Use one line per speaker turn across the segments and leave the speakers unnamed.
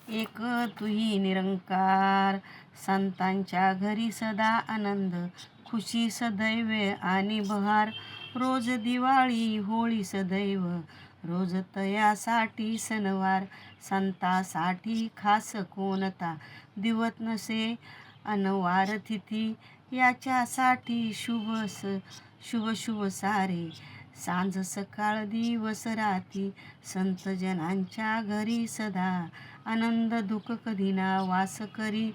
एक तुही निरंकार. संतांच्या घरी सदा आनंद, खुशी सदैव आणि बहार. रोज दिवाळी होळी सदैव, रोज तयासाठी सणवार. संतासाठी खास कोणता दिवत नसे अनवार तिथी. याच्यासाठी शुभ शुभ सारे, सांज सकाळ दिवस राती. संत जनांच्या घरी सदा आनंद, दुःख कधी ना वास करी.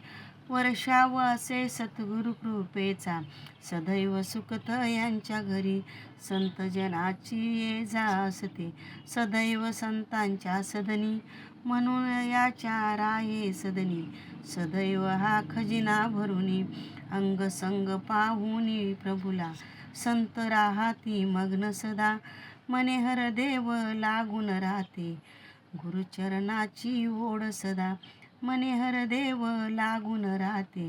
वर्षावासे सद्गुरु कृपेचा, सदैव सुखत यांच्या घरी. संत जनाची ये जा असते, सदैव संतांच्या सदनी. म्हणून याच्या राये सदनी, सदैव हा खजिना भरुनी. अंग संग पाहुनी प्रभुला, संत राहाती मग्न सदा. मने हर देव लागून राहते, गुरुचरणाची ओढ सदा. मने हर देव लागून राहते,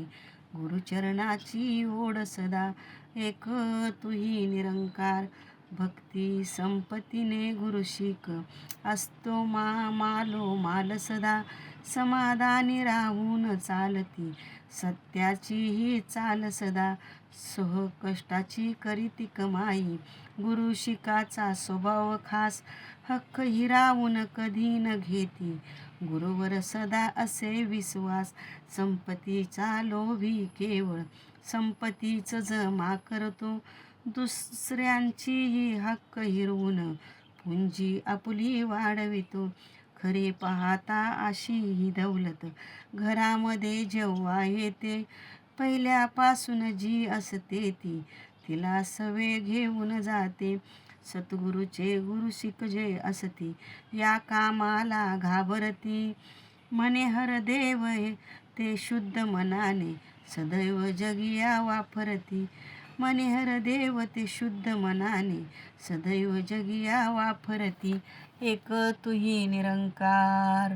गुरुचरणाची ओढ सदा. एक तुही निरंकार. भक्ती संपत्तीने गुरु शिक, असतो मालो माल सदा. समाधानी राहून चालती, सत्याची ही चाल सदा. सोह कष्टाची करीती कमाई, गुरु शिकाचा स्वभाव खास. हक्क हिरावून कधी न घेती, गुरुवर सदा असे विश्वास. संपत्तीचा लोभी केवळ, संपत्तीच जमा करतो. दुसऱ्यांचीही हक्क हिरवून, पुंजी आपुली वाढवितो. खरे पाहता अशी ही दौलत, घरामध्ये जेव्हा येते. पहिल्यापासून जी असते ती, तिला सवे घेऊन जाते. सद्गुरूचे गुरु शिक जे असती, या कामाला घाबरती. मने हर देव ते शुद्ध मनाने, सदैव जगिया वापरती. मने हर देव ते शुद्ध मनाने, सदैव जगिया वापरती. एक तुही निरंकार.